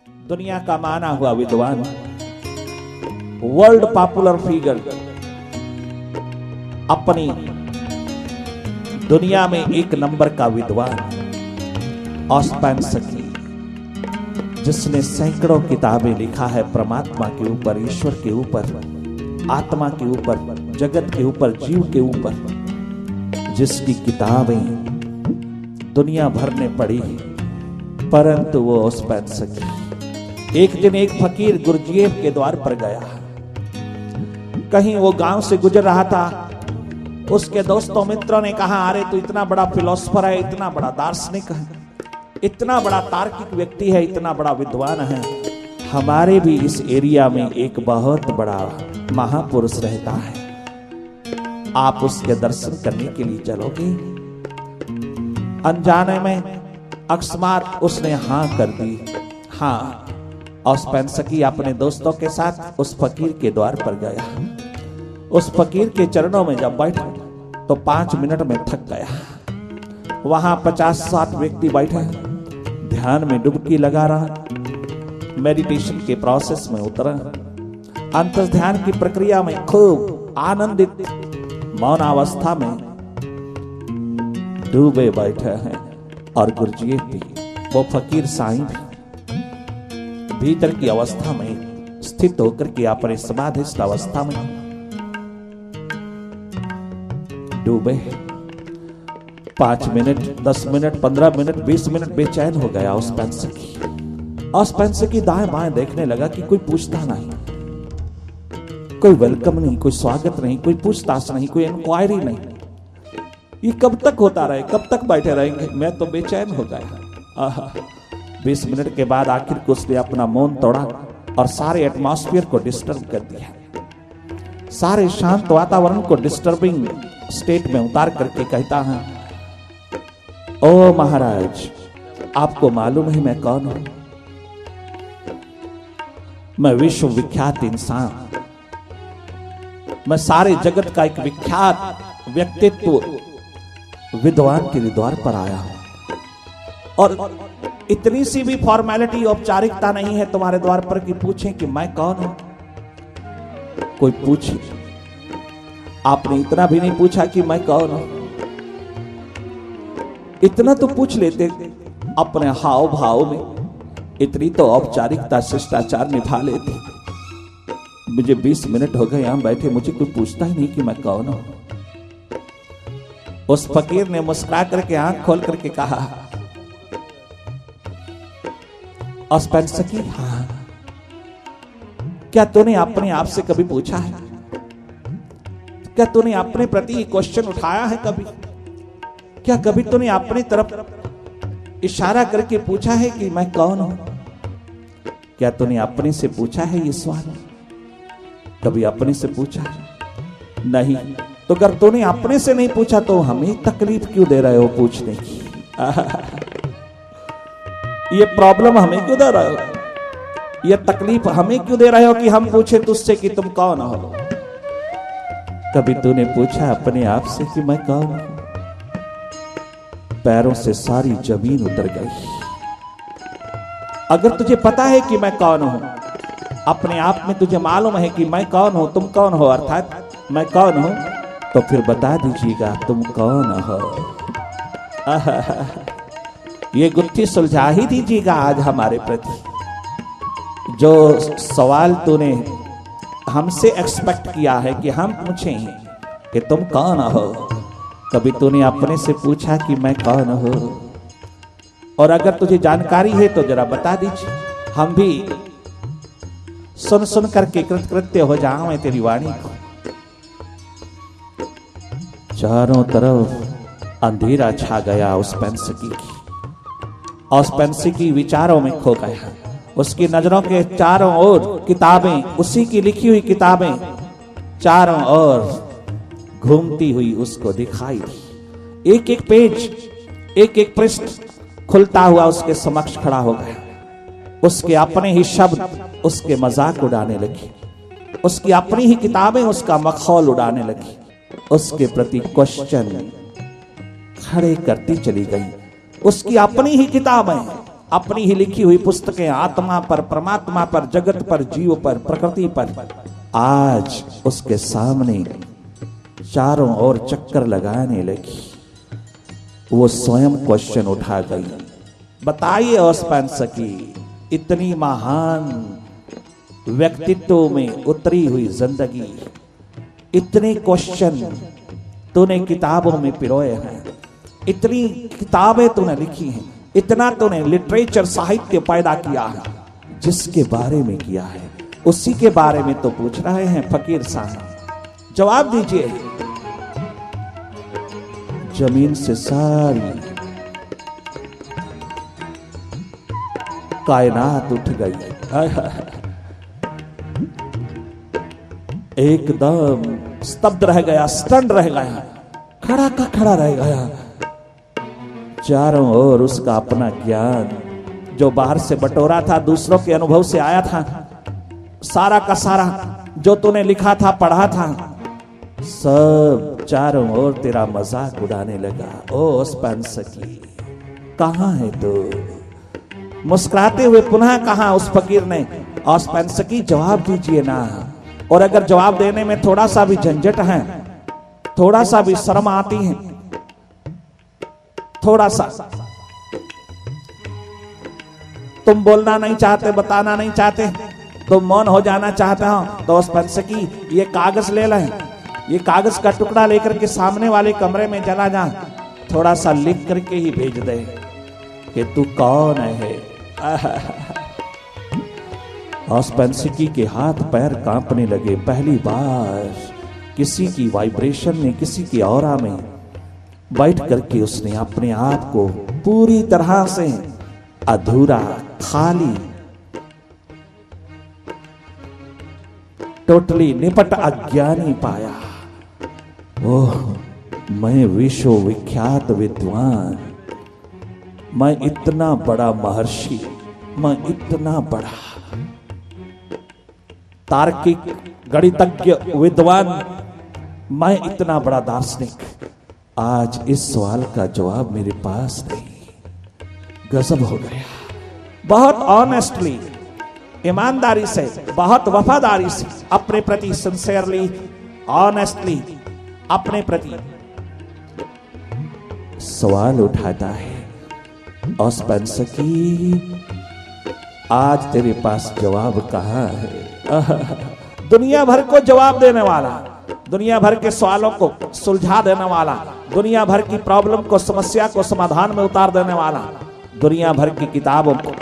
दुनिया का माना हुआ विद्वान, वर्ल्ड पॉपुलर फिगर, अपनी दुनिया में एक नंबर का विद्वान ऑस्पेंसकी, जिसने सैकड़ों किताबें लिखा है परमात्मा के ऊपर, ईश्वर के ऊपर, आत्मा के ऊपर, जगत के ऊपर, जीव के ऊपर, जिसकी किताबें दुनिया भर ने पढ़ी, परंतु वो ऑस्पेंसकी एक दिन एक फकीर गुरजेब के द्वार पर गया। कहीं वो गांव से गुजर रहा था, उसके दोस्तों मित्रों ने कहा, अरे तू इतना बड़ा फिलोसफर है, इतना बड़ा दार्शनिक है, इतना बड़ा तार्किक व्यक्ति है, इतना बड़ा विद्वान है, हमारे भी इस एरिया में एक बहुत बड़ा महापुरुष रहता है, आप उसके दर्शन करने के लिए चलोगे? अनजाने में अकस्मात उसने हाँ कर दी। हाँ, ऑस्पेंसकी अपने दोस्तों के साथ उस फकीर के द्वार पर गया। उस फकीर के चरणों में जब बैठा तो 5 मिनट में थक गया। वहां 50-60 व्यक्ति बैठे, ध्यान में डुबकी लगा रहा, मेडिटेशन के प्रोसेस में उतरा, अंतर ध्यान की प्रक्रिया में खूब आनंदित मौन अवस्था में डूबे बैठे हैं। और गुरजेब भी, वो फकीर साईं भी भीतर की अवस्था में स्थित होकर के अपने समाधिस्थ अवस्था में डूबे। 5 मिनट, 10 मिनट, 15 मिनट, 20 मिनट बेचैन हो गया ऑस्पेंसकी। ऑस्पेंसकी दाएं बाएं देखने लगा कि कोई पूछता नहीं, कोई वेलकम नहीं, कोई स्वागत नहीं, कोई पूछताछ नहीं, कोई इंक्वायरी नहीं। ये कब तक होता रहे, कब तक बैठे रहेंगे? मैं तो बेचैन हो गया। 20 मिनट के बाद आखिर को उसने अपना मौन तोड़ा और सारे एटमॉस्फेयर को डिस्टर्ब कर दिया, सारे शांत वातावरण को डिस्टर्बिंग स्टेट में उतार करके कहता है, ओ महाराज, आपको मालूम है मैं कौन हूं? मैं विश्व विख्यात इंसान, मैं सारे जगत का एक विख्यात व्यक्तित्व, विद्वान के द्वार पर आया हूं और इतनी सी भी फॉर्मेलिटी, औपचारिकता नहीं है तुम्हारे द्वार पर कि पूछें कि मैं कौन हूं। कोई पूछे, आपने इतना भी नहीं पूछा कि मैं कौन हूं। इतना तो पूछ लेते अपने हाव भाव में, इतनी तो औपचारिकता, शिष्टाचार निभा लेते। मुझे 20 मिनट हो गए यहां बैठे, मुझे कोई पूछता ही नहीं कि मैं कौन हूं। उस फकीर ने मुस्कुरा करके आंख खोल करके कहा, ऑस्पेंसकी, हाँ, क्या तूने अपने आप से कभी पूछा है? क्या तूने अपने प्रति क्वेश्चन उठाया है कभी? क्या कभी तूने अपनी तरफ इशारा करके पूछा है कि मैं कौन हूं? क्या तूने अपने से पूछा है ये सवाल? कभी अपने से पूछा है? नहीं। तो अगर तूने अपने से नहीं पूछा तो हमें तकलीफ क्यों दे रहे हो पूछने की? ये प्रॉब्लम हमें क्यों दे रहे हो? ये तकलीफ हमें क्यों दे रहे हो कि हम पूछे तुझसे कि तुम कौन हो? कभी तूने पूछा अपने आप से कि मैं कौन हूं? पैरों से सारी जमीन उतर गई। अगर तुझे पता है कि मैं कौन हूं, अपने आप में तुझे मालूम है कि मैं कौन हूं, तुम कौन हो, अर्थात मैं कौन हूं, तो फिर बता दीजिएगा तुम कौन हो। ये गुत्थी सुलझा ही दीजिएगा आज हमारे प्रति। जो सवाल तूने हमसे एक्सपेक्ट किया है कि हम पूछें कि तुम कौन हो, कभी तूने अपने से पूछा कि मैं कौन हो? और अगर तुझे जानकारी है तो जरा बता दीजिए, हम भी सुन सुन करके कृतकृत्य हो जाएं तेरी वाणी को। चारों तरफ अंधेरा छा गया ऑस्पेंसकी की। ऑस्पेंसकी विचारों में खो गया। उसकी नजरों के चारों ओर किताबें, उसी की लिखी हुई किताबें चारों ओर घूमती हुई उसको दिखाई दी। एक एक पेज, एक एक पृष्ठ खुलता हुआ उसके समक्ष खड़ा हो गया। उसके अपने ही शब्द उसके मजाक उड़ाने लगी, उसकी अपनी ही किताबें उसका मखौल उड़ाने लगी, उसके प्रति क्वेश्चन खड़े करती चली गई। उसकी अपनी ही किताबें अपनी ही लिखी हुई पुस्तकें आत्मा पर, परमात्मा पर, जगत पर, जीव पर, प्रकृति पर, आज उसके सामने चारों ओर चक्कर लगाने लगी। वो स्वयं क्वेश्चन उठा गई, बताइए औस्पेंसकी, इतनी महान व्यक्तित्व में उतरी हुई जिंदगी, इतने क्वेश्चन तूने किताबों में पिरोए हैं, इतनी किताबें तूने लिखी हैं, इतना तूने लिटरेचर साहित्य पैदा किया है, जिसके बारे में किया है उसी के बारे में तो पूछ रहे हैं फकीर साहब, जवाब दीजिए। जमीन से सारी कायनात उठ गई, एकदम स्तब्ध रह गया, स्टन रह गया, खड़ा का खड़ा रह गया। चारों ओर उसका अपना ज्ञान जो बाहर से बटोरा था, दूसरों के अनुभव से आया था, सारा का सारा जो तूने लिखा था, पढ़ा था, सब चारों ओर तेरा मजाक उड़ाने लगा। ओ औस्पेंसकी, कहां है तू? मुस्कुराते हुए पुनः कहा उस फकीर ने, औस्पेंसकी जवाब दीजिए ना। और अगर जवाब देने में थोड़ा सा भी झंझट है, थोड़ा सा भी शर्म आती है, थोड़ा सा तुम बोलना नहीं चाहते, बताना नहीं चाहते, तुम मौन हो जाना चाहते हो, तो औस्पेंसकी ये कागज ले लें, ये कागज का टुकड़ा लेकर के सामने वाले कमरे में चला जा, थोड़ा सा लिख करके ही भेज दे कि तू कौन है। औस्पेंसकी के हाथ पैर कांपने लगे। पहली बार किसी की वाइब्रेशन में, किसी की ऑरा में बैठ करके उसने अपने आप को पूरी तरह से अधूरा, खाली, टोटली निपट अज्ञानी पाया। ओह, मैं विश्व विख्यात विद्वान, मैं इतना बड़ा महर्षि, मैं इतना बड़ा तार्किक गणितज्ञ विद्वान, मैं इतना बड़ा दार्शनिक, आज इस सवाल का जवाब मेरे पास नहीं। गजब हो गया। बहुत ऑनेस्टली, ईमानदारी से, बहुत वफादारी से, अपने प्रति सिंसियरली, ऑनेस्टली अपने प्रति सवाल उठाता है। औस्पेंसकी, आज तेरे पास जवाब कहां है? दुनिया भर को जवाब देने वाला, दुनिया भर के सवालों को सुलझा देने वाला, दुनिया भर की प्रॉब्लम को, समस्या को समाधान में उतार देने वाला, दुनिया भर की किताबों को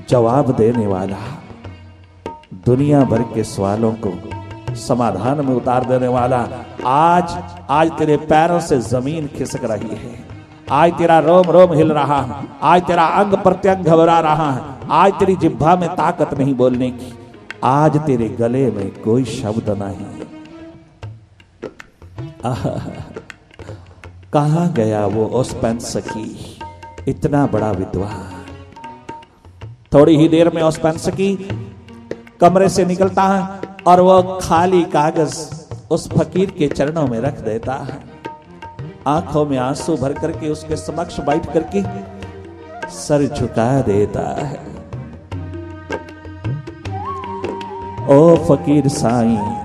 जवाब देने वाला, दुनिया भर के सवालों को समाधान में उतार देने वाला, आज तेरे पैरों से जमीन खिसक रही है, आज तेरा रोम रोम हिल रहा है, आज तेरा अंग प्रत्यंग घबरा रहा है, आज तेरी जिह्वा में ताकत नहीं बोलने की, आज तेरे गले में कोई शब्द नहीं। कहां गया वो औस्पेंसकी, इतना बड़ा विद्वान? थोड़ी ही देर में औस्पेंसकी कमरे से निकलता है और वह खाली कागज उस फकीर के चरणों में रख देता है। आंखों में आंसू भर करके उसके समक्ष बैठ करके सर झुका देता है। ओ फकीर साईं,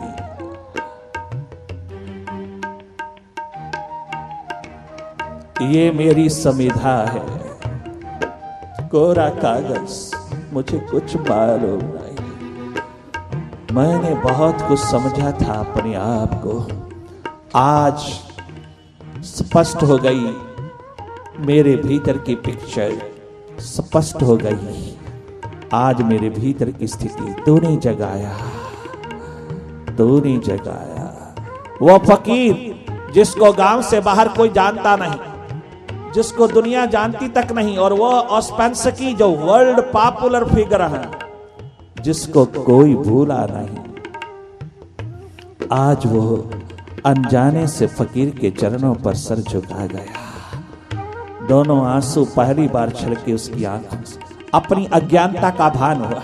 ये मेरी समिधा है, कोरा कागज, मुझे कुछ मालूम नहीं, मैंने बहुत कुछ समझा था अपने आप को, आज स्पष्ट हो गई मेरे भीतर की पिक्चर, स्पष्ट हो गई आज मेरे भीतर की स्थिति। तूने जगाया, तूने जगाया। वो फकीर जिसको गांव से बाहर कोई जानता नहीं, जिसको दुनिया जानती तक नहीं, और वो औस्पेंसकी जो वर्ल्ड पॉपुलर फिगर है, जिसको कोई भूला नहीं, आज वो अनजाने से फकीर के चरणों पर सर झुका गया। दोनों आंसू पहली बार छलके उसकी आंखों से, अपनी अज्ञानता का भान हुआ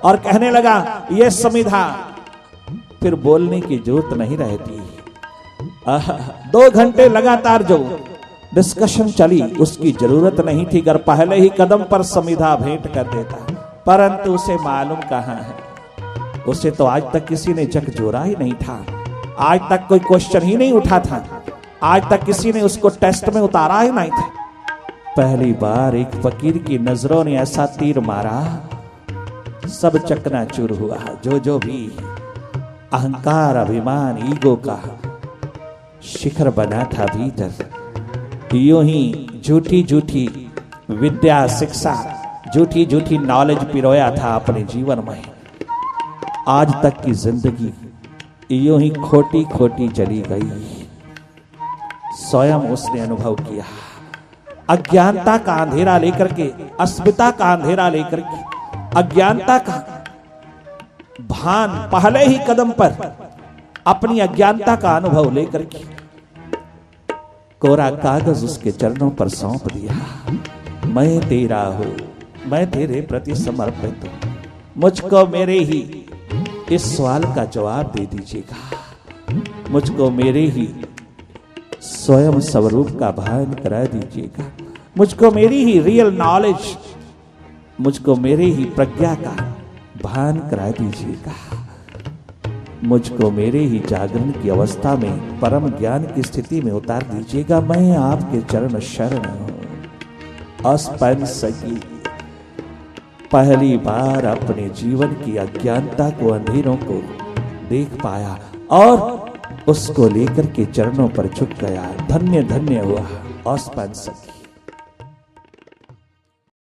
और कहने लगा, ये समिधा, फिर बोलने की जरूरत नहीं रहती। 2 घंटे लगातार जो डिस्कशन चली, उसकी जरूरत नहीं थी, अगर पहले ही कदम पर समिधा भेंट कर देता, परंतु उसे मालूम कहां है। उसे तो आज तक किसी ने झकझोरा ही नहीं था, आज तक कोई क्वेश्चन ही नहीं उठा था, आज तक किसी ने उसको टेस्ट में उतारा ही नहीं था। पहली बार एक फकीर की नजरों ने ऐसा तीर मारा, सब चकनाचूर हुआ। जो भी अहंकार, अभिमान, ईगो का शिखर बना था भीतर, यूं ही झूठी झूठी विद्या, शिक्षा, झूठी झूठी नॉलेज पिरोया था अपने जीवन में, आज तक की जिंदगी यूं ही खोटी खोटी चली गई। स्वयं उसने अनुभव किया, अज्ञानता का अंधेरा लेकर के, अस्मिता का अंधेरा लेकर के, अज्ञानता का भान पहले ही कदम पर अपनी अज्ञानता का अनुभव लेकर के कोरा कागज उसके चरणों पर सौंप दिया। मैं तेरा हूं, मैं तेरे प्रति समर्पित हूं, मुझको मेरे ही इस सवाल का जवाब दे दीजिएगा, मुझको मेरे ही स्वयं स्वरूप का भान करा दीजिएगा, मुझको मेरी ही रियल नॉलेज, मुझको मेरे ही प्रज्ञा का भान करा दीजिएगा, मुझको मेरे ही जागरण की अवस्था में परम ज्ञान की स्थिति में उतार दीजिएगा। मैं आपके चरण शरण हूं। अस्पंस की पहली बार अपने जीवन की अज्ञानता को, अंधेरों को देख पाया और उसको लेकर के चरणों पर झुक गया। धन्य धन्य हुआ अस्पंस की।